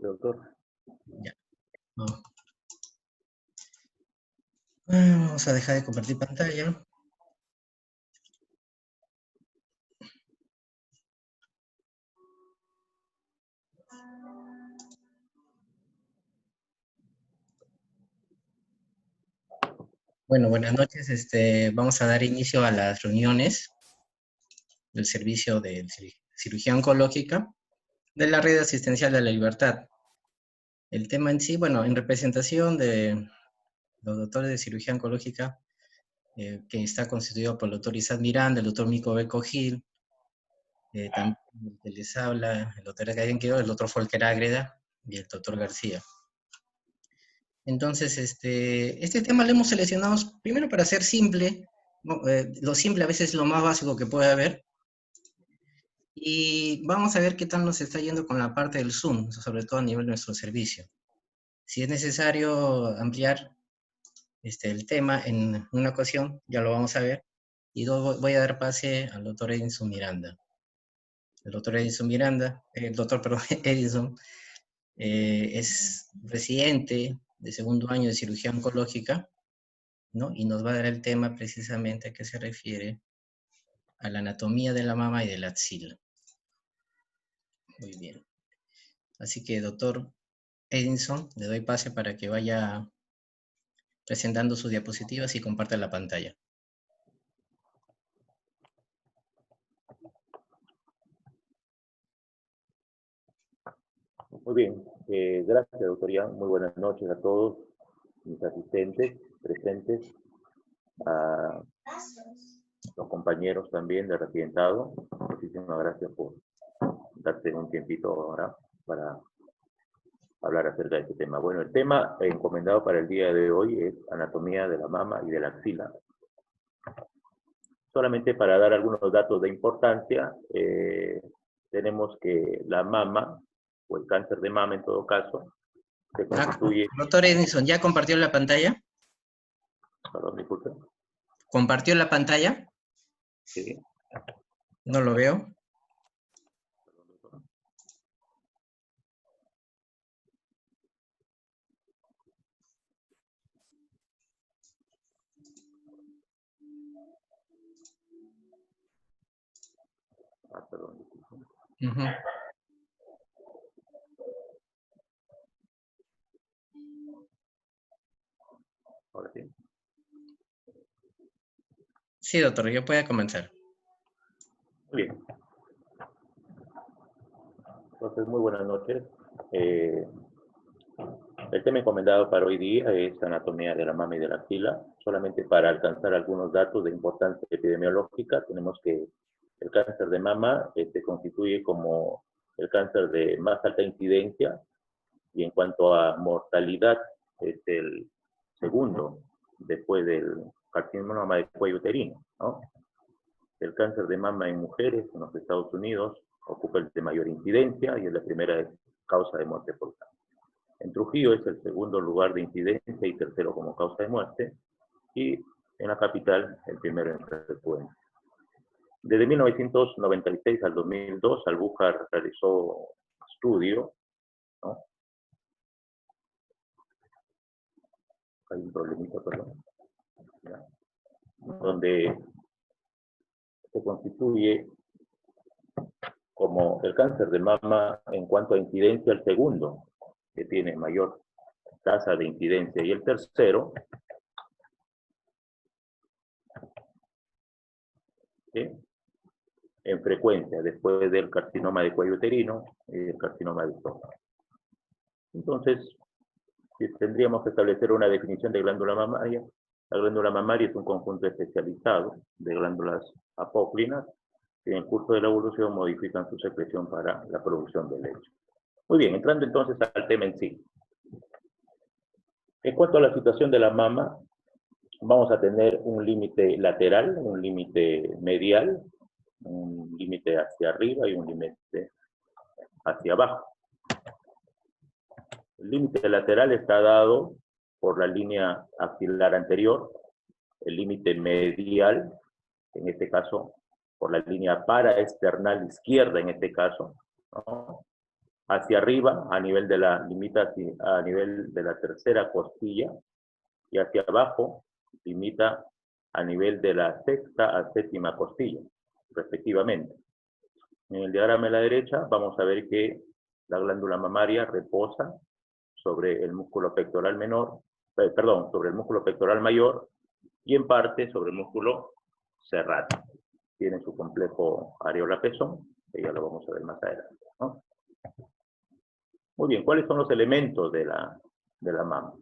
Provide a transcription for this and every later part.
Disculpe, doctor. Ya. No. Vamos a dejar de compartir pantalla. Bueno, buenas noches. Vamos a dar inicio a las reuniones del servicio de cirugía oncológica de la Red Asistencial de la Libertad. El tema en sí, bueno, en representación de los doctores de cirugía oncológica, que está constituido por el doctor Isaac Miranda, el doctor Mico Beco Gil, también el que les habla, el doctor Gayen Quedo, el doctor Folker Ágreda y el doctor García. Entonces, este tema lo hemos seleccionado primero para ser simple, ¿no? Lo simple a veces es lo más básico que puede haber, y vamos a ver qué tal nos está yendo con la parte del Zoom, sobre todo a nivel de nuestro servicio. Si es necesario ampliar el tema en una ocasión, ya lo vamos a ver, y luego voy a dar pase al doctor Edison Miranda. El doctor Edison Miranda, el doctor, perdón, Edison, es residente de segundo año de cirugía oncológica, ¿no? Y nos va a dar el tema precisamente que se refiere a la anatomía de la mama y de la axila. Muy bien. Así que, doctor Edison, le doy pase para que vaya presentando sus diapositivas y comparta la pantalla. Muy bien, gracias, doctoría. Muy buenas noches a todos mis asistentes presentes, a los compañeros también de residentado. Muchísimas gracias por darte un tiempito ahora para hablar acerca de este tema. Bueno, el tema encomendado para el día de hoy es anatomía de la mama y de la axila. Solamente para dar algunos datos de importancia, tenemos que la mama, o el cáncer de mama en todo caso, se constituye... Doctor Edison, ¿ya compartió la pantalla? Perdón, disculpe. ¿Compartió la pantalla? Sí. No lo veo. Perdón. Ahora sí. Sí, doctor, yo puedo comenzar. Muy bien. Entonces, muy buenas noches. El tema encomendado para hoy día es anatomía de la mama y de la axila. Solamente para alcanzar algunos datos de importancia epidemiológica, tenemos que el cáncer de mama se constituye como el cáncer de más alta incidencia, y en cuanto a mortalidad es el segundo después del carcinoma de cuello uterino, ¿no? El cáncer de mama en mujeres en los Estados Unidos ocupa el de mayor incidencia y es la primera causa de muerte por cáncer. En Trujillo es el segundo lugar de incidencia y tercero como causa de muerte, y en la capital el primero en frecuencia. Desde 1996 al 2002, Albujar realizó un estudio, ¿no? Hay un problemita, perdón. ¿Ya? Donde se constituye como el cáncer de mama en cuanto a incidencia el segundo, que tiene mayor tasa de incidencia, y el tercero, ¿sí?, en frecuencia, después del carcinoma de cuello uterino y el carcinoma de estómago. Entonces, si tendríamos que establecer una definición de glándula mamaria, la glándula mamaria es un conjunto especializado de glándulas apócrinas que en el curso de la evolución modifican su secreción para la producción de leche. Muy bien, entrando entonces al tema en sí. En cuanto a la situación de la mama, vamos a tener un límite lateral, un límite medial, un límite hacia arriba y un límite hacia abajo. El límite lateral está dado por la línea axilar anterior, el límite medial, en este caso, por la línea paraesternal izquierda, en este caso, ¿no?, hacia arriba, limita a nivel de la tercera costilla, y hacia abajo limita a nivel de la sexta a séptima costilla, respectivamente. En el diagrama de la derecha vamos a ver que la glándula mamaria reposa sobre el músculo pectoral sobre el músculo pectoral mayor y en parte sobre el músculo serrato. Tiene su complejo areola-pezón, que ya lo vamos a ver más adelante, ¿no? Muy bien, ¿cuáles son los elementos de la mama?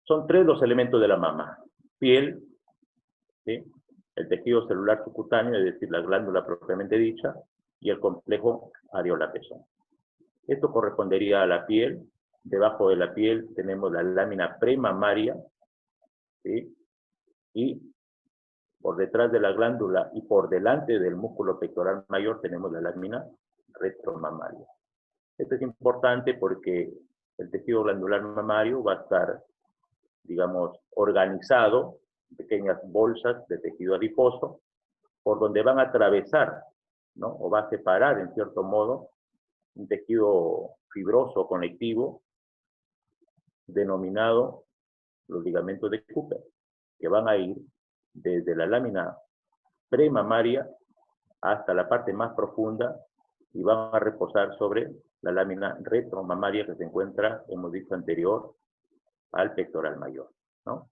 Son 3 los elementos de la mama: piel, ¿sí?, el tejido celular subcutáneo, es decir, la glándula propiamente dicha, y el complejo areola-pezón. Esto correspondería a la piel. Debajo de la piel tenemos la lámina premamaria, ¿sí?, y por detrás de la glándula y por delante del músculo pectoral mayor tenemos la lámina retromamaria. Esto es importante porque el tejido glandular mamario va a estar, digamos, organizado en pequeñas bolsas de tejido adiposo, por donde van a atravesar, ¿no?, o va a separar, en cierto modo, un tejido fibroso conectivo denominado los ligamentos de Cooper, que van a ir desde la lámina premamaria hasta la parte más profunda y van a reposar sobre la lámina retromamaria que se encuentra, hemos dicho anterior, al pectoral mayor, ¿no?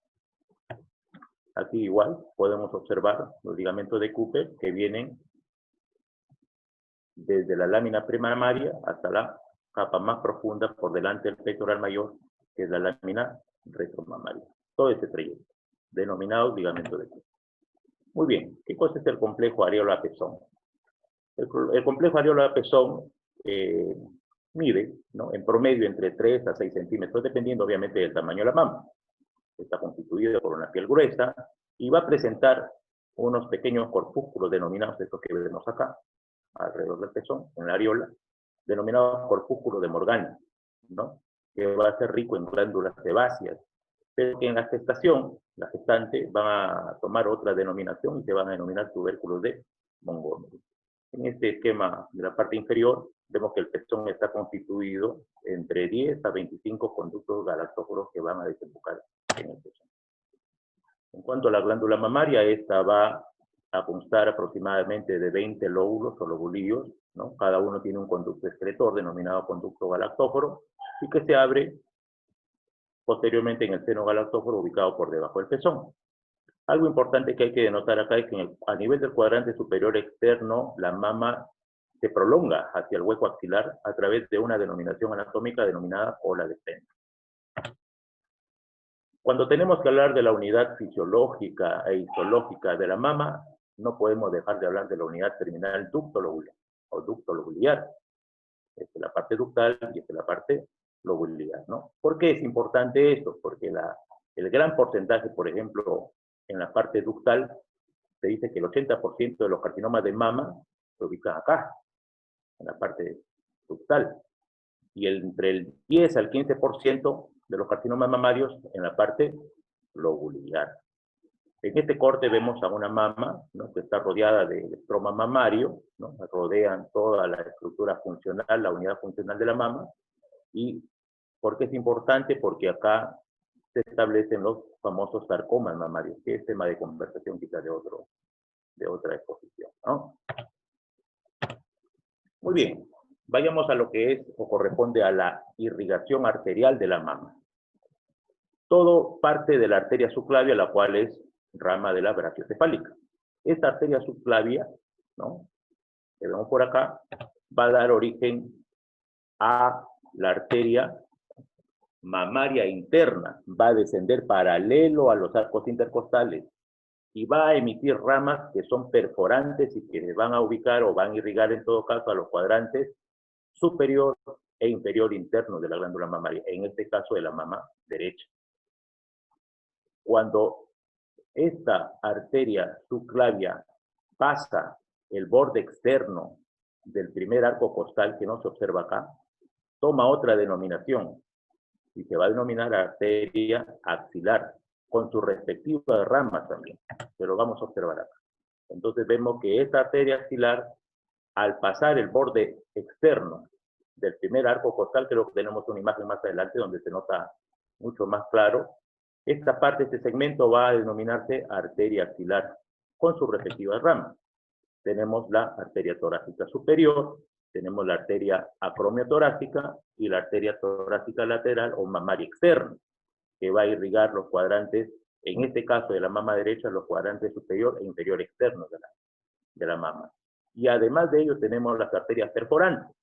Aquí igual podemos observar los ligamentos de Cooper que vienen desde la lámina premamaria hasta la capa más profunda por delante del pectoral mayor, que es la lámina retromamaria. Todo este trayecto, denominado ligamento de Cooper. Muy bien, ¿qué cosa es el complejo areola-pezón? El complejo areola-pezón mide, ¿no?, en promedio entre 3 a 6 centímetros, dependiendo obviamente del tamaño de la mama. Está constituido por una piel gruesa y va a presentar unos pequeños corpúsculos denominados, estos que vemos acá, alrededor del pezón, en la areola, denominados corpúsculos de Morgani, ¿no?, que va a ser rico en glándulas sebáceas, pero que en la gestación, la gestante va a tomar otra denominación y se van a denominar tubérculos de Montgomery. En este esquema de la parte inferior, vemos que el pezón está constituido entre 10 a 25 conductos galactóforos que van a desembocar en el pezón. En cuanto a la glándula mamaria, esta va a constar aproximadamente de 20 lóbulos o lobulillos, ¿no? Cada uno tiene un conducto excretor denominado conducto galactóforo y que se abre posteriormente en el seno galactóforo ubicado por debajo del pezón. Algo importante que hay que denotar acá es que a nivel del cuadrante superior externo, la mama se prolonga hacia el hueco axilar a través de una denominación anatómica denominada ola de Stenn. Cuando tenemos que hablar de la unidad fisiológica e histológica de la mama, no podemos dejar de hablar de la unidad terminal ducto lobular o ducto lobular. Esta es la parte ductal y esta es la parte lobular, ¿no? ¿Por qué es importante esto? Porque el gran porcentaje, por ejemplo, en la parte ductal, se dice que el 80% de los carcinomas de mama se ubican acá, en la parte ductal, y entre el 10 al 15% de los carcinomas mamarios en la parte lobular. En este corte vemos a una mama, ¿no?, que está rodeada de estroma mamario, ¿no?, rodean toda la estructura funcional, la unidad funcional de la mama. ¿Y por qué es importante? Porque acá se establecen los famosos sarcomas mamarios, que es tema de conversación quizá de otra exposición, ¿no? Muy bien, vayamos a lo que es o corresponde a la irrigación arterial de la mama. Todo parte de la arteria subclavia, la cual es rama de la brachiocefálica. Esta arteria subclavia, ¿no?, que vemos por acá, va a dar origen a la arteria mamaria interna, va a descender paralelo a los arcos intercostales y va a emitir ramas que son perforantes y que van a ubicar o van a irrigar en todo caso a los cuadrantes superior e inferior interno de la glándula mamaria, en este caso de la mama derecha. Cuando esta arteria subclavia pasa el borde externo del primer arco costal que no se observa acá, toma otra denominación y se va a denominar arteria axilar, con su respectiva rama también, que lo vamos a observar acá. Entonces vemos que esta arteria axilar, al pasar el borde externo del primer arco costal, creo que tenemos una imagen más adelante donde se nota mucho más claro. Esta parte, este segmento va a denominarse arteria axilar con sus respectivas ramas. Tenemos la arteria torácica superior, tenemos la arteria acromiotorácica y la arteria torácica lateral o mamaria externa, que va a irrigar los cuadrantes, en este caso de la mama derecha, los cuadrantes superior e inferior externos de la mama. Y además de ello tenemos las arterias perforantes,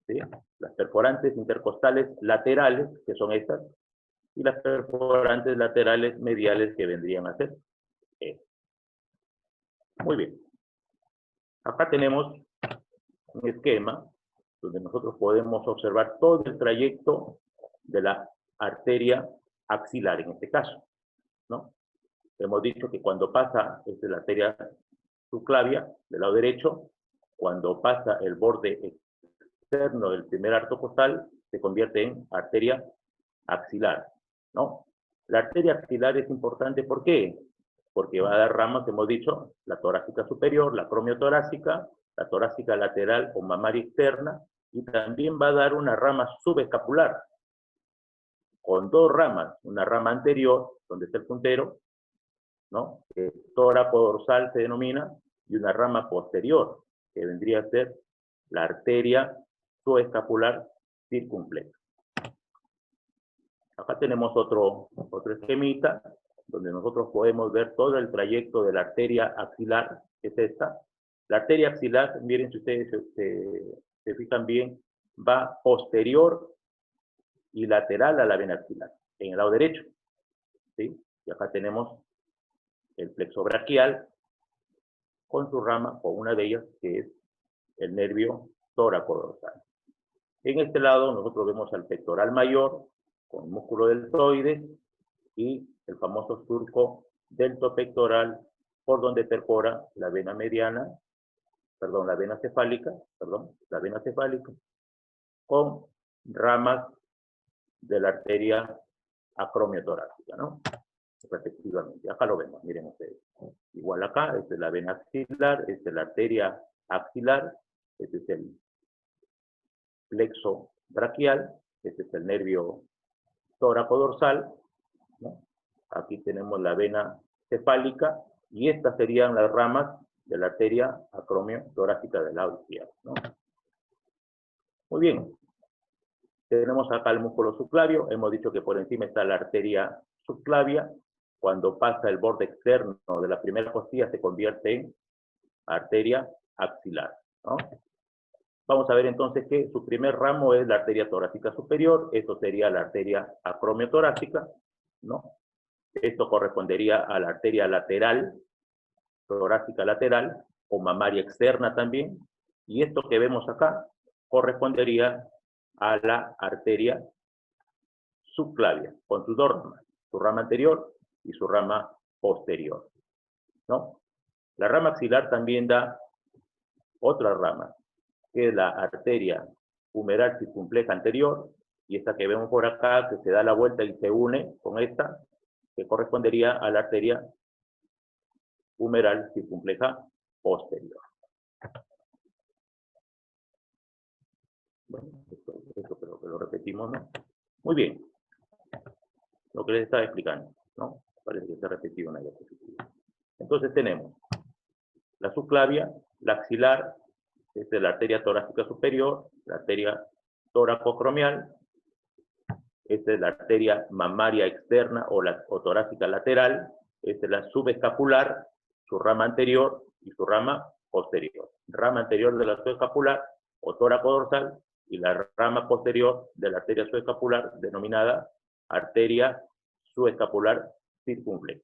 ¿sí? Las perforantes intercostales laterales, que son estas, y las perforantes laterales mediales, que vendrían a ser estas. Muy bien. Acá tenemos un esquema donde nosotros podemos observar todo el trayecto de la arteria axilar, en este caso, ¿no? Hemos dicho que cuando pasa, esta es la arteria subclavia del lado derecho, cuando pasa el borde externo del primer arco costal, se convierte en arteria axilar, ¿no? La arteria axilar es importante, ¿por qué? Porque va a dar ramas, hemos dicho, la torácica superior, la acromiotorácica, la torácica lateral o mamaria externa, y también va a dar una rama subescapular, con dos ramas, una rama anterior, donde está el puntero, ¿no? Que tóraco dorsal se denomina, y una rama posterior, que vendría a ser la arteria subescapular circunfleja. Acá tenemos otro esquemita, donde nosotros podemos ver todo el trayecto de la arteria axilar, que es esta. La arteria axilar, miren si ustedes se fijan bien, va posterior y lateral a la vena axilar, en el lado derecho, ¿sí? Y acá tenemos el plexo braquial, con su rama, o una de ellas, que es el nervio tóraco-dorsal. En este lado nosotros vemos al pectoral mayor, con músculo deltoides, y el famoso surco deltopectoral, por donde perfora la vena mediana, perdón, la vena cefálica, con ramas de la arteria acromiotorácica, ¿no? Respectivamente. Acá lo vemos, miren ustedes. Igual acá, esta es la vena axilar, esta es la arteria axilar, este es el plexo braquial, este es el nervio tóraco-dorsal, ¿no? Aquí tenemos la vena cefálica, y estas serían las ramas de la arteria acromiotorácica del lado izquierdo, ¿no? Muy bien. Tenemos acá el músculo subclavio, hemos dicho que por encima está la arteria subclavia. Cuando pasa el borde externo de la primera costilla se convierte en arteria axilar, ¿no? Vamos a ver entonces que su primer ramo es la arteria torácica superior, esto sería la arteria acromiotorácica, ¿no? Esto correspondería a la arteria lateral, torácica lateral, o mamaria externa también, y esto que vemos acá correspondería a la arteria subclavia, con sus dos ramas, su rama anterior y su rama posterior, ¿no? La rama axilar también da otra rama, que es la arteria humeral circunfleja anterior, y esta que vemos por acá, que se da la vuelta y se une con esta, que correspondería a la arteria humeral circunfleja posterior. Bueno, esto creo que lo repetimos, ¿no? Muy bien. Lo que les estaba explicando, ¿no? Parece que se ha repetido una diapositiva. Entonces tenemos la subclavia, la axilar, esta es la arteria torácica superior, la arteria tóraco-acromial, esta es la arteria mamaria externa o torácica lateral, esta es la subescapular, su rama anterior y su rama posterior. Rama anterior de la subescapular o tóraco-dorsal, y la rama posterior de la arteria subescapular denominada arteria subescapular circunfleja.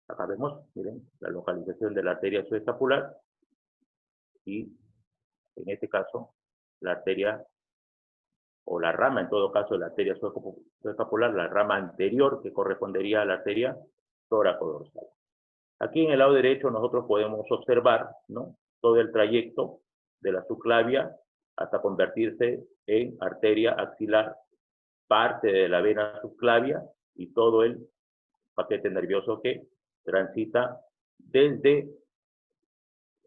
Acá vemos, miren, la localización de la arteria subescapular y, en este caso, la arteria, o la rama, en todo caso, de la arteria subescapular, la rama anterior que correspondería a la arteria tóraco-dorsal. Aquí en el lado derecho nosotros podemos observar, ¿no?, todo el trayecto de la subclavia hasta convertirse en arteria axilar, parte de la vena subclavia y todo el paquete nervioso que transita desde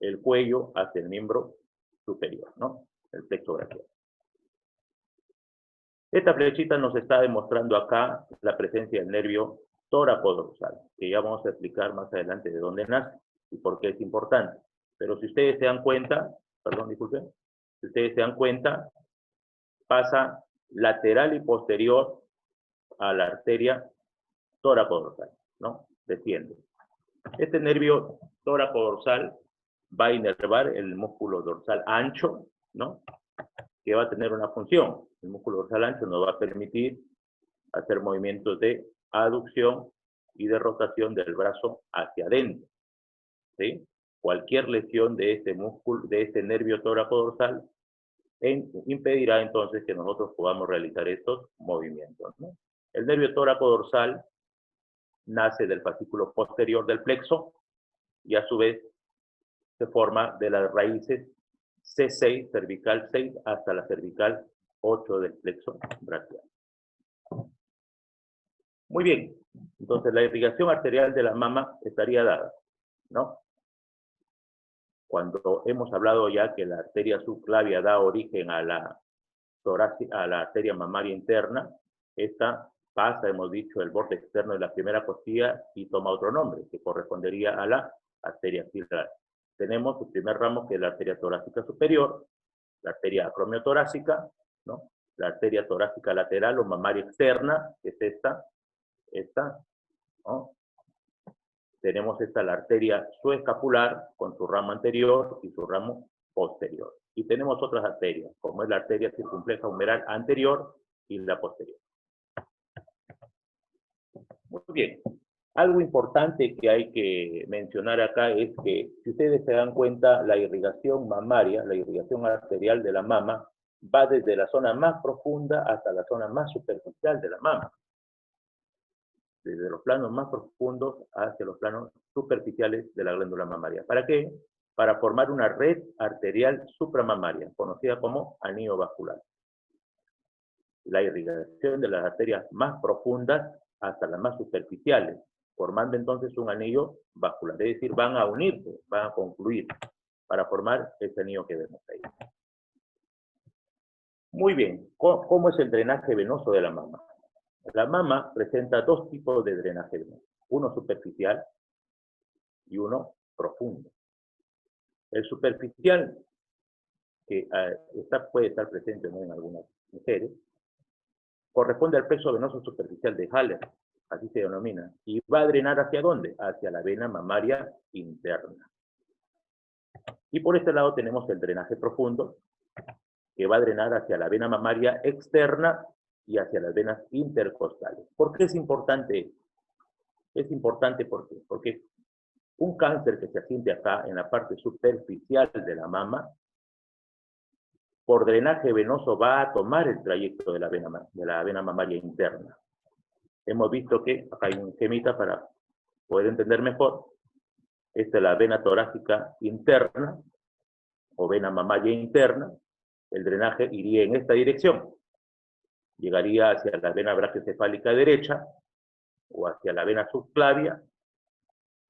el cuello hacia el miembro superior, ¿no? El plexo braquial. Esta flechita nos está demostrando acá la presencia del nervio tóraco-dorsal, que ya vamos a explicar más adelante de dónde nace y por qué es importante. Pero si ustedes se dan cuenta, perdón, disculpen, si ustedes se dan cuenta, pasa lateral y posterior a la arteria tóraco-dorsal, ¿no? Desciende. Este nervio tóraco-dorsal va a inervar el músculo dorsal ancho, ¿no? Que va a tener una función. El músculo dorsal ancho nos va a permitir hacer movimientos de aducción y de rotación del brazo hacia adentro, ¿sí? Cualquier lesión de este músculo, de este nervio tóraco-dorsal, impedirá entonces que nosotros podamos realizar estos movimientos, ¿no? El nervio tóraco-dorsal nace del fascículo posterior del plexo y a su vez se forma de las raíces C6, cervical 6, hasta la cervical 8 del plexo braquial. Muy bien, entonces la irrigación arterial de la mama estaría dada, ¿no? Cuando hemos hablado ya que la arteria subclavia da origen a la arteria mamaria interna, esta pasa, hemos dicho, el borde externo de la primera costilla y toma otro nombre, que correspondería a la arteria axilar. Tenemos el primer ramo, que es la arteria torácica superior, la arteria acromiotorácica, ¿no? La arteria torácica lateral o mamaria externa, que es esta, ¿no? Tenemos la arteria subescapular con su ramo anterior y su ramo posterior. Y tenemos otras arterias, como es la arteria circunfleja humeral anterior y la posterior. Muy bien. Algo importante que hay que mencionar acá es que, si ustedes se dan cuenta, la irrigación mamaria, la irrigación arterial de la mama, va desde la zona más profunda hasta la zona más superficial de la mama. Desde los planos más profundos hacia los planos superficiales de la glándula mamaria. ¿Para qué? Para formar una red arterial supramamaria, conocida como anillo vascular. La irrigación de las arterias más profundas hasta las más superficiales, formando entonces un anillo vascular. Es decir, van a unirse, van a concluir para formar ese anillo que vemos ahí. Muy bien, ¿cómo es el drenaje venoso de la mama? La mama presenta dos tipos de drenaje venoso, uno superficial y uno profundo. El superficial, que puede estar presente, ¿no?, en algunas mujeres, corresponde al plexo venoso superficial de Haller, así se denomina, y va a drenar ¿hacia dónde? Hacia la vena mamaria interna. Y por este lado tenemos el drenaje profundo, que va a drenar hacia la vena mamaria externa y hacia las venas intercostales. ¿Por qué es importante? Es importante porque un cáncer que se asiente acá en la parte superficial de la mama, por drenaje venoso va a tomar el trayecto de la vena mamaria interna. Hemos visto que, acá hay un esquemita para poder entender mejor, esta es la vena torácica interna, o vena mamaria interna, el drenaje iría en esta dirección. Llegaría hacia la vena brachiocefálica derecha, o hacia la vena subclavia,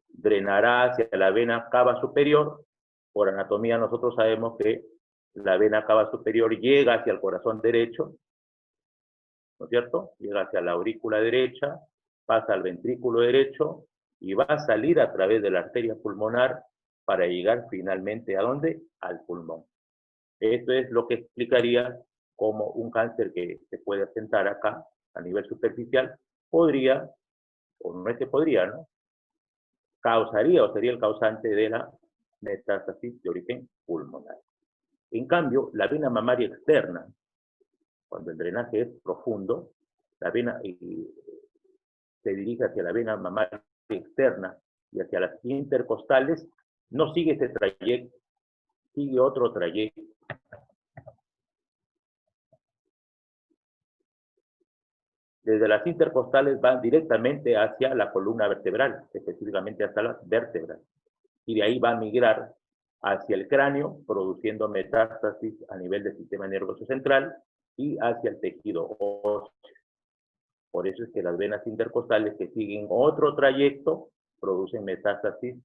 drenará hacia la vena cava superior. Por anatomía nosotros sabemos que la vena cava superior llega hacia el corazón derecho, ¿no es cierto? Llega hacia la aurícula derecha, pasa al ventrículo derecho y va a salir a través de la arteria pulmonar para llegar finalmente ¿a dónde? Al pulmón. Esto es lo que explicaría cómo un cáncer que se puede asentar acá a nivel superficial podría, o no es que podría, ¿no?, causaría o sería el causante de la metástasis de origen pulmonar. En cambio, la vena mamaria externa, cuando el drenaje es profundo, la vena se dirige hacia la vena mamaria externa y hacia las intercostales, no sigue ese trayecto, sigue otro trayecto. Desde las intercostales van directamente hacia la columna vertebral, específicamente hasta las vértebras, y de ahí va a migrar hacia el cráneo, produciendo metástasis a nivel del sistema nervioso central y hacia el tejido óseo. Por eso es que las venas intercostales que siguen otro trayecto producen metástasis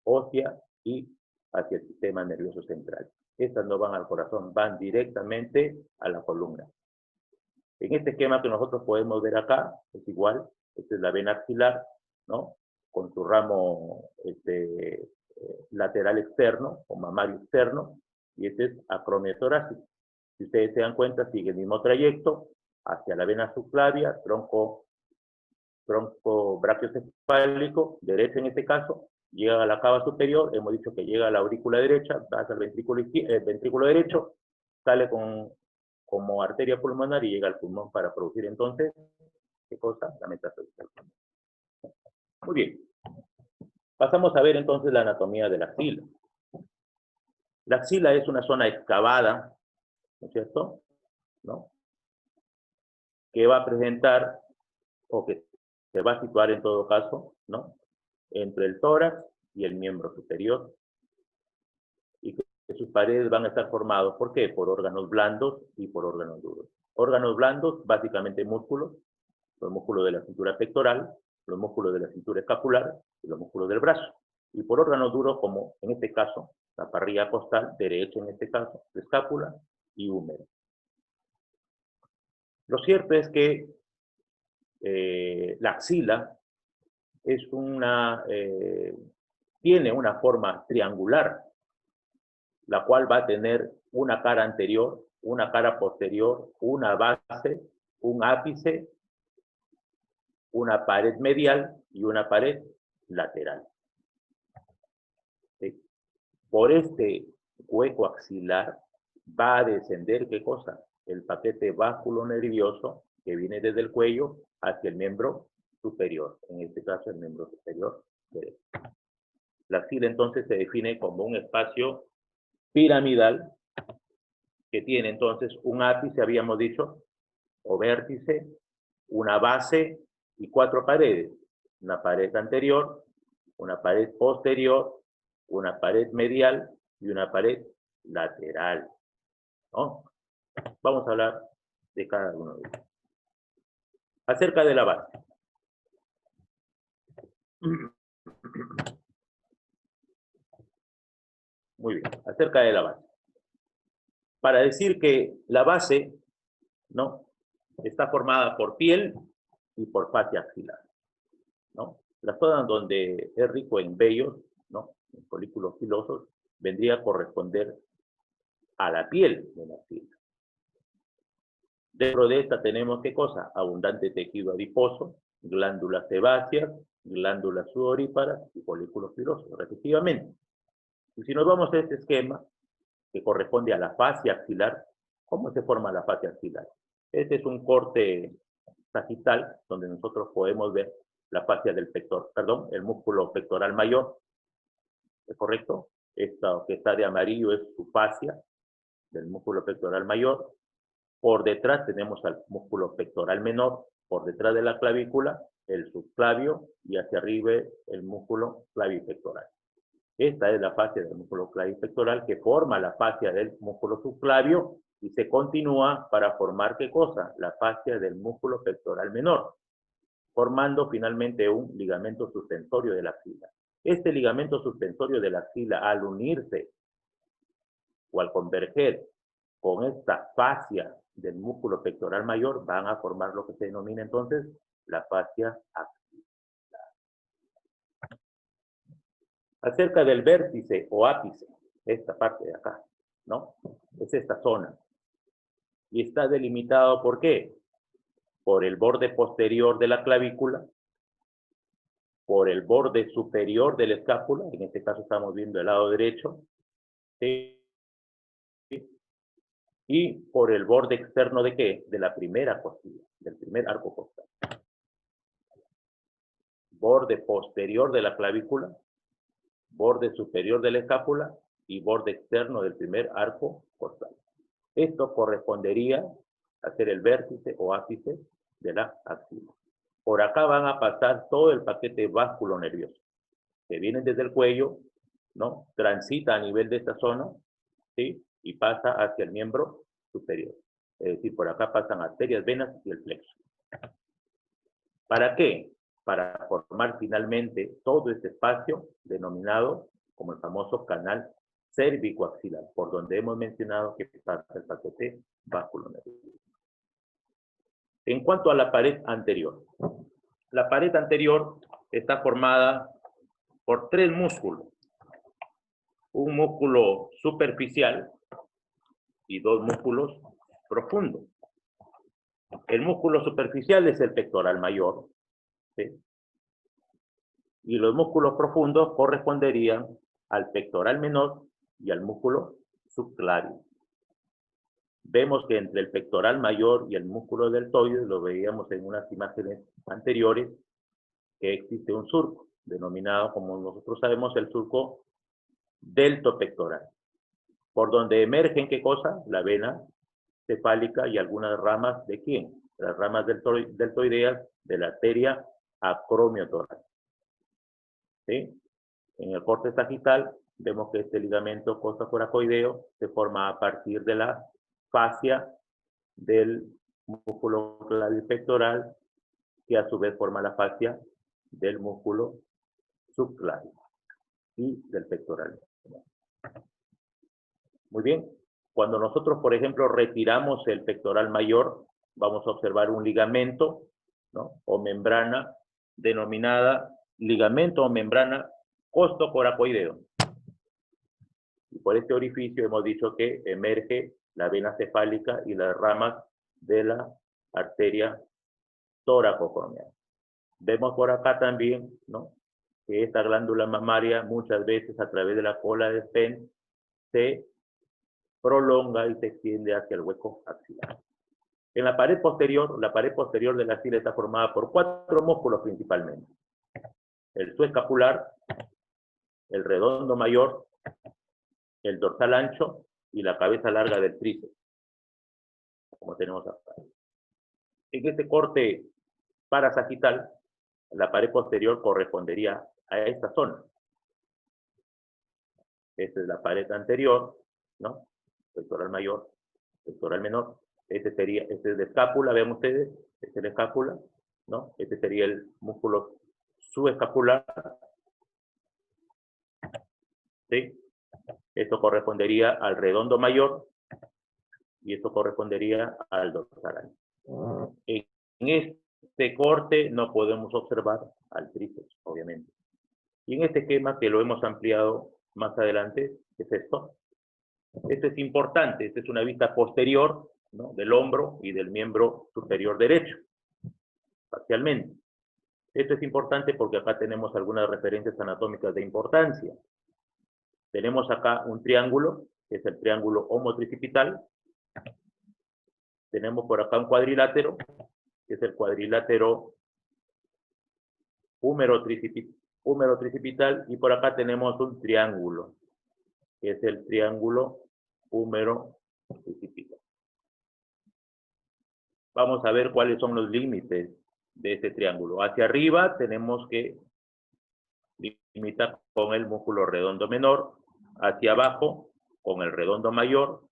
ósea y hacia el sistema nervioso central. Estas no van al corazón, van directamente a la columna. En este esquema que nosotros podemos ver acá, es igual, esta es la vena axilar, ¿no? Con su ramo lateral externo o mamario externo, y este es acromio torácico. Si ustedes se dan cuenta, sigue el mismo trayecto hacia la vena subclavia, tronco brachiocefálico, derecho en este caso, llega a la cava superior, hemos dicho que llega a la aurícula derecha, pasa al ventrículo derecho, sale como arteria pulmonar y llega al pulmón para producir entonces, ¿qué cosa? La metástasis al pulmón. Muy bien. Pasamos a ver entonces la anatomía de la axila. La axila es una zona excavada, ¿no es cierto? ¿No? Que va a presentar, o que se va a situar en todo caso, ¿no? Entre el tórax y el miembro superior, y que sus paredes van a estar formados, ¿por qué? Por órganos blandos y por órganos duros. Órganos blandos, básicamente músculos, los músculos de la cintura pectoral, los músculos de la cintura escapular y los músculos del brazo. Y por órganos duros, como en este caso, la parrilla costal, derecho en este caso, la escápula y húmero. Lo cierto es que la axila es tiene una forma triangular, la cual va a tener una cara anterior, una cara posterior, una base, un ápice, una pared medial y una pared lateral. ¿Sí? Por este hueco axilar va a descender, ¿qué cosa? El paquete vasculonervioso que viene desde el cuello hacia el miembro superior, en este caso el miembro superior derecho. La axila entonces se define como un espacio piramidal que tiene entonces un ápice, habíamos dicho, o vértice, una base y 4 paredes. Una pared anterior, una pared posterior, una pared medial y una pared lateral, ¿no? Vamos a hablar de cada uno de ellos. Acerca de la base. Muy bien, acerca de la base. Para decir que la base, ¿no?, está formada por piel y por fascia axilar, ¿no? La zona donde es rico en vellos, ¿no?, en folículos pilosos, vendría a corresponder a la piel de la axila. Dentro de esta tenemos, ¿qué cosa? Abundante tejido adiposo, glándulas sebáceas, glándulas sudoríparas y folículos pilosos, respectivamente. Y si nos vamos a este esquema, que corresponde a la fascia axilar, ¿cómo se forma la fascia axilar? Este es un corte sagital, donde nosotros podemos ver la fascia del pector, perdón, el músculo pectoral mayor, ¿es correcto? Esto que está de amarillo es su fascia del músculo pectoral mayor. Por detrás tenemos al músculo pectoral menor, por detrás de la clavícula, el subclavio, y hacia arriba el músculo clavipectoral. Esta es la fascia del músculo clavipectoral que forma la fascia del músculo subclavio y se continúa para formar, ¿qué cosa? La fascia del músculo pectoral menor, formando finalmente un ligamento suspensorio de la axila. Este ligamento suspensorio de la axila, al unirse o al converger con esta fascia del músculo pectoral mayor, van a formar lo que se denomina entonces la fascia axilar. Acerca del vértice o ápice, esta parte de acá, ¿no? Es esta zona. Y está delimitado, ¿por qué? Por el borde posterior de la clavícula, por el borde superior de la escápula, en este caso estamos viendo el lado derecho, ¿sí?, y por el borde externo ¿de qué? De la primera costilla, del primer arco costal. Borde posterior de la clavícula, borde superior de la escápula y borde externo del primer arco costal. Esto correspondería a ser el vértice o ápice de la axila. Por acá van a pasar todo el paquete vasculonervioso, que viene desde el cuello, ¿no? Transita a nivel de esta zona, ¿sí?, y pasa hacia el miembro superior. Es decir, por acá pasan arterias, venas y el plexo. ¿Para qué? Para formar finalmente todo este espacio denominado como el famoso canal cérvico-axilar, por donde hemos mencionado que pasa el paquete báculo nervioso. En cuanto a la pared anterior está formada por 3 músculos. Un músculo superficial y 2 músculos profundos. El músculo superficial es el pectoral mayor, ¿sí? Y los músculos profundos corresponderían al pectoral menor y al músculo subclavio. Vemos que entre el pectoral mayor y el músculo deltoides, lo veíamos en unas imágenes anteriores, que existe un surco, denominado, como nosotros sabemos, el surco deltopectoral, por donde emergen, ¿qué cosa? La vena cefálica y algunas ramas ¿de quién? Las ramas deltoideas de la arteria acromiotorácica. ¿Sí? En el corte sagital vemos que este ligamento costacoracoideo se forma a partir de la fascia del músculo clavipectoral, que a su vez forma la fascia del músculo subclavio y del pectoral. Muy bien. Cuando nosotros, por ejemplo, retiramos el pectoral mayor, vamos a observar un ligamento, ¿no? O membrana denominada ligamento o membrana costocoracoideo. Y por este orificio hemos dicho que emerge la vena cefálica y las ramas de la arteria tóraco-acromial. Vemos por acá también, ¿no?, que esta glándula mamaria muchas veces a través de la cola de Sten se prolonga y se extiende hacia el hueco axilar. En la pared posterior de la axila está formada por 4 músculos principalmente. El subescapular, el redondo mayor, el dorsal ancho y la cabeza larga del tríceps, como tenemos acá. En este corte parasagital, la pared posterior correspondería a esta zona. Esta es la pared anterior, ¿no? Pectoral mayor, pectoral menor. Este es la escápula, vean ustedes, esta es la escápula, ¿no? Este sería el músculo subescapular, ¿sí? Esto correspondería al redondo mayor y esto correspondería al dorsal ancho. En este corte no podemos observar al tríceps, obviamente. Y en este esquema, que lo hemos ampliado más adelante, es esto. Esto es importante, esta es una vista posterior, ¿no?, del hombro y del miembro superior derecho, parcialmente. Esto es importante porque acá tenemos algunas referencias anatómicas de importancia. Tenemos acá un triángulo, que es el triángulo homotricipital. Tenemos por acá un cuadrilátero, que es el cuadrilátero húmero-tricipital, y por acá tenemos un triángulo, que es el triángulo húmero-tricipital. Vamos a ver cuáles son los límites de este triángulo. Hacia arriba tenemos que limitar con el músculo redondo menor, hacia abajo con el redondo mayor,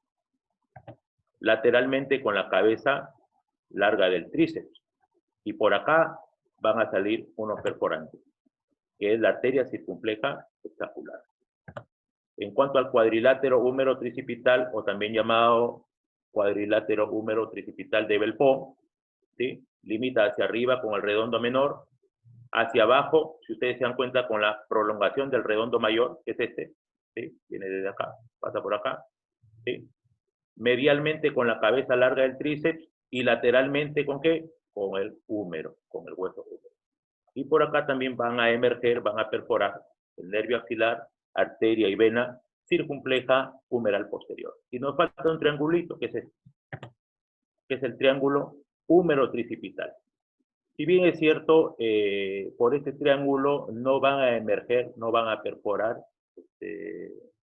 lateralmente con la cabeza larga del tríceps, y por acá van a salir unos perforantes, que es la arteria circunfleja escapular. En cuanto al cuadrilátero húmero-tricipital, o también llamado cuadrilátero húmero-tricipital de Belpont, ¿sí?, limita hacia arriba con el redondo menor, hacia abajo, si ustedes se dan cuenta, con la prolongación del redondo mayor, que es este, ¿sí?, viene desde acá, pasa por acá, ¿sí?, medialmente con la cabeza larga del tríceps, y lateralmente ¿con qué? Con el húmero, con el hueso húmero. Y por acá también van a emerger, van a perforar el nervio axilar, arteria y vena circunfleja humeral posterior. Y nos falta un triangulito, que es este, que es el triángulo húmero-tricipital. Si bien es cierto, por este triángulo no van a emerger, no van a perforar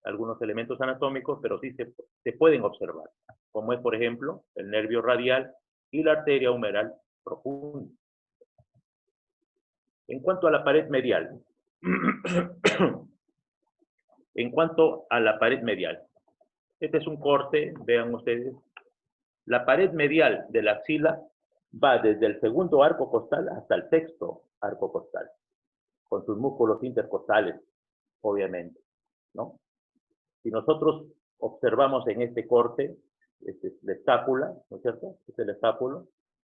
algunos elementos anatómicos, pero sí se pueden observar, como es, por ejemplo, el nervio radial y la arteria humeral profunda. En cuanto a la pared medial, este es un corte, vean ustedes, la pared medial de la axila va desde el segundo arco costal hasta el sexto arco costal, con sus músculos intercostales, obviamente, ¿no? Si nosotros observamos en este corte, este es la escápula, ¿no es cierto? Este es el escápulo.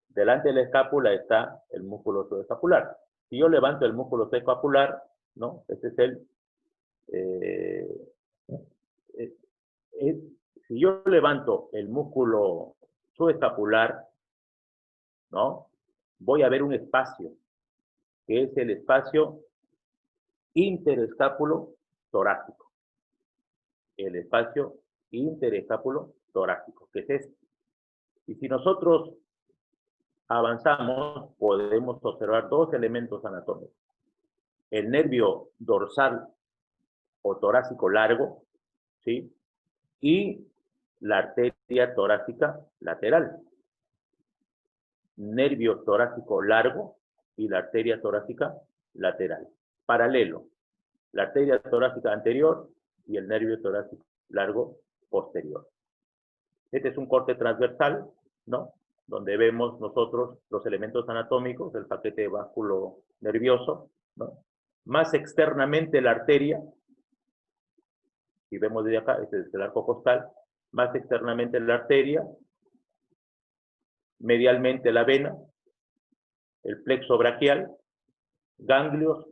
Delante de la escápula está el músculo subescapular. Si yo levanto el músculo subescapular, ¿no? Este es el... si yo levanto el músculo subescapular, ¿no? Voy a ver un espacio, que es el espacio interescápulo torácico. El espacio interescápulo torácico, que es este. Y si nosotros avanzamos, podemos observar dos elementos anatómicos. El nervio dorsal o torácico largo, ¿sí? Y la arteria torácica lateral. Nervio torácico largo y la arteria torácica lateral. Paralelo, la arteria torácica anterior y el nervio torácico largo posterior. Este es un corte transversal, ¿no? Donde vemos nosotros los elementos anatómicos del paquete vasculo nervioso, ¿no? Más externamente la arteria, si vemos desde acá, este es el arco costal, más externamente la arteria, medialmente la vena, el plexo braquial, ganglios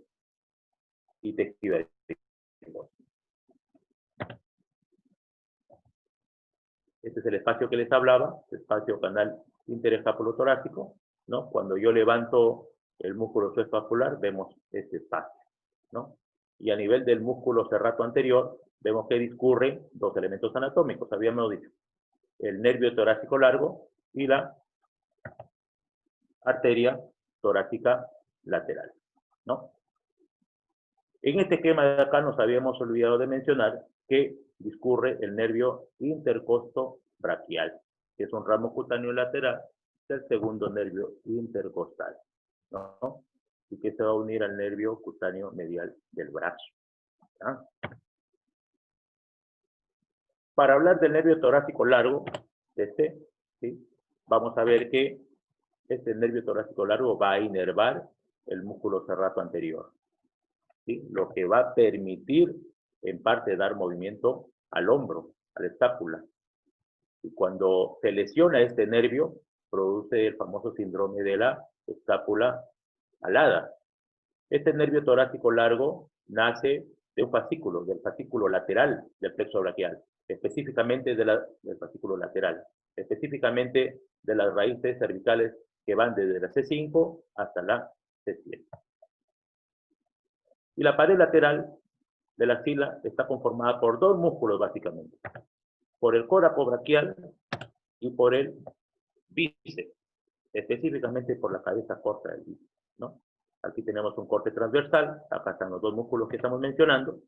y tejido adiposo. Este es el espacio que les hablaba, el espacio canal interescapulotorácico, ¿no? Cuando yo levanto el músculo subescapular, vemos este espacio, ¿no? Y a nivel del músculo serrato anterior, vemos que discurren dos elementos anatómicos, habíamos dicho, el nervio torácico largo y la arteria torácica lateral, ¿no? En este esquema de acá nos habíamos olvidado de mencionar que discurre el nervio intercostobraquial, que es un ramo cutáneo lateral del segundo nervio intercostal, ¿no? Y que se va a unir al nervio cutáneo medial del brazo, ¿no? Para hablar del nervio torácico largo, ¿sí? Vamos a ver que este nervio torácico largo va a inervar el músculo serrato anterior, ¿sí? Lo que va a permitir en parte dar movimiento al hombro, a la escápula. Y cuando se lesiona este nervio, produce el famoso síndrome de la escápula alada. Este nervio torácico largo nace de un fascículo, del fascículo lateral del plexo braquial, específicamente del fascículo lateral, específicamente de las raíces cervicales que van desde la C5 hasta la C7. Y la pared lateral de la axila está conformada por dos músculos básicamente, por el córaco braquial y por el bíceps, específicamente por la cabeza corta del bíceps, ¿no? Aquí tenemos un corte transversal, acá están los dos músculos que estamos mencionando,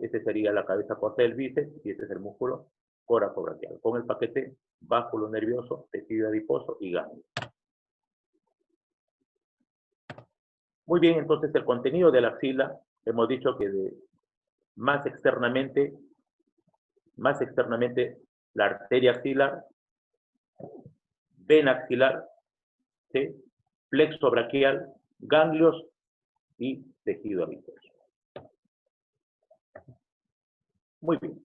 este sería la cabeza corta del bíceps y este es el músculo córaco braquial, con el paquete báculo nervioso, tejido adiposo y ganglio. Muy bien, entonces el contenido de la axila, hemos dicho que más externamente la arteria axilar, vena axilar, ¿sí? Plexo braquial, ganglios y tejido adiposo. Muy bien.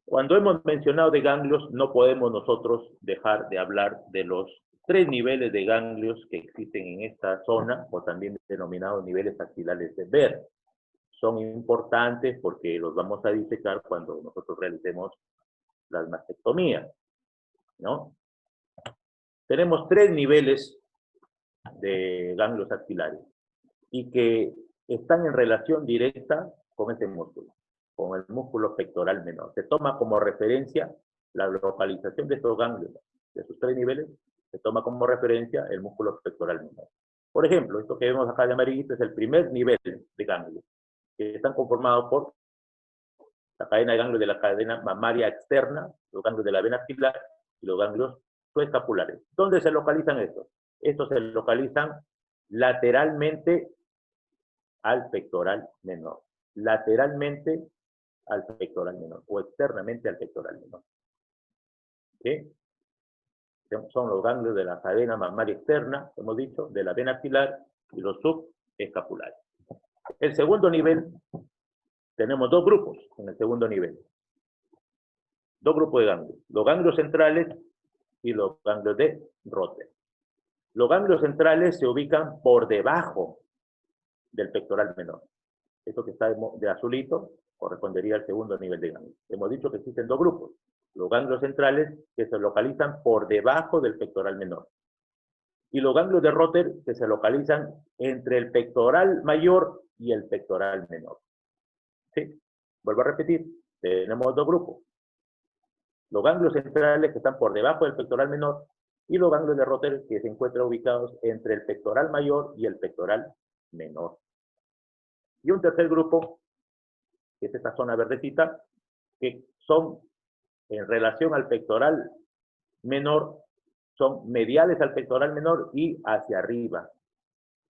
Cuando hemos mencionado de ganglios, no podemos nosotros dejar de hablar de los tres niveles de ganglios que existen en esta zona, o también denominados niveles axilares de Baird. Son importantes porque los vamos a disecar cuando nosotros realicemos las mastectomías, ¿no? Tenemos tres niveles de ganglios axilares y que están en relación directa con este músculo, con el músculo pectoral menor. Se toma como referencia la localización de estos ganglios, de sus tres niveles, se toma como referencia el músculo pectoral menor. Por ejemplo, esto que vemos acá de amarillito es el primer nivel de ganglios, que están conformados por la cadena de ganglios de la cadena mamaria externa, los ganglios de la vena axilar y los ganglios subescapulares. ¿Dónde se localizan estos? Estos se localizan lateralmente al pectoral menor. Lateralmente al pectoral menor o externamente al pectoral menor. ¿Sí? Son los ganglios de la cadena mamaria externa, hemos dicho, de la vena axilar y los subescapulares. El segundo nivel, tenemos dos grupos en el segundo nivel. Dos grupos de ganglios. Los ganglios centrales y los ganglios de Rotter. Los ganglios centrales se ubican por debajo del pectoral menor. Esto que está de azulito correspondería al segundo nivel de ganglio. Hemos dicho que existen dos grupos. Los ganglios centrales que se localizan por debajo del pectoral menor. Y los ganglios de Rotter que se localizan entre el pectoral mayor y el pectoral menor. ¿Sí? Vuelvo a repetir, tenemos dos grupos. Los ganglios centrales que están por debajo del pectoral menor y los ganglios de Rotter que se encuentran ubicados entre el pectoral mayor y el pectoral menor. Y un tercer grupo, que es esta zona verdecita, que son en relación al pectoral menor, son mediales al pectoral menor y hacia arriba.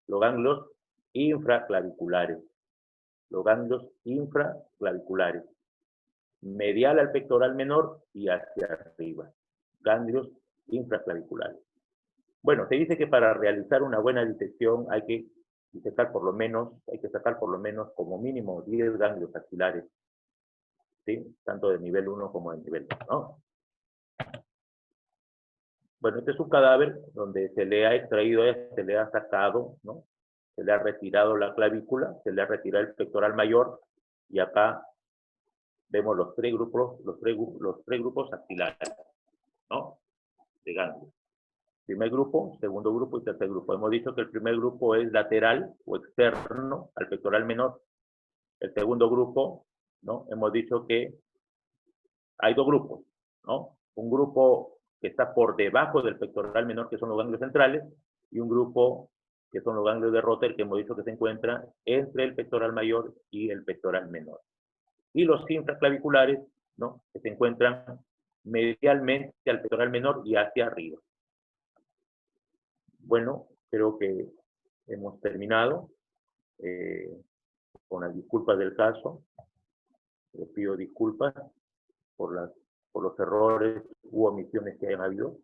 Los ganglios infraclaviculares. Los ganglios infraclaviculares. Medial al pectoral menor y hacia arriba. Ganglios infraclaviculares. Bueno, se dice que para realizar una buena disección hay que sacar por lo menos como mínimo 10 ganglios axilares, ¿sí? Tanto de nivel 1 como de nivel 2, ¿no? Bueno, este es un cadáver donde se le ha extraído, se le ha sacado, ¿no? Se le ha retirado la clavícula, se le ha retirado el pectoral mayor y acá vemos los tres grupos axilares, ¿no? De ganglios. Primer grupo, segundo grupo y tercer grupo. Hemos dicho que el primer grupo es lateral o externo al pectoral menor. El segundo grupo, ¿no? Hemos dicho que hay dos grupos, ¿no? Un grupo que está por debajo del pectoral menor, que son los ganglios centrales, y un grupo que son los ganglios de Rotter, que hemos dicho que se encuentra entre el pectoral mayor y el pectoral menor. Y los infraclaviculares, ¿no? Que se encuentran medialmente al pectoral menor y hacia arriba. Bueno, creo que hemos terminado con las disculpas del caso. Les pido disculpas por los errores u omisiones que hayan habido.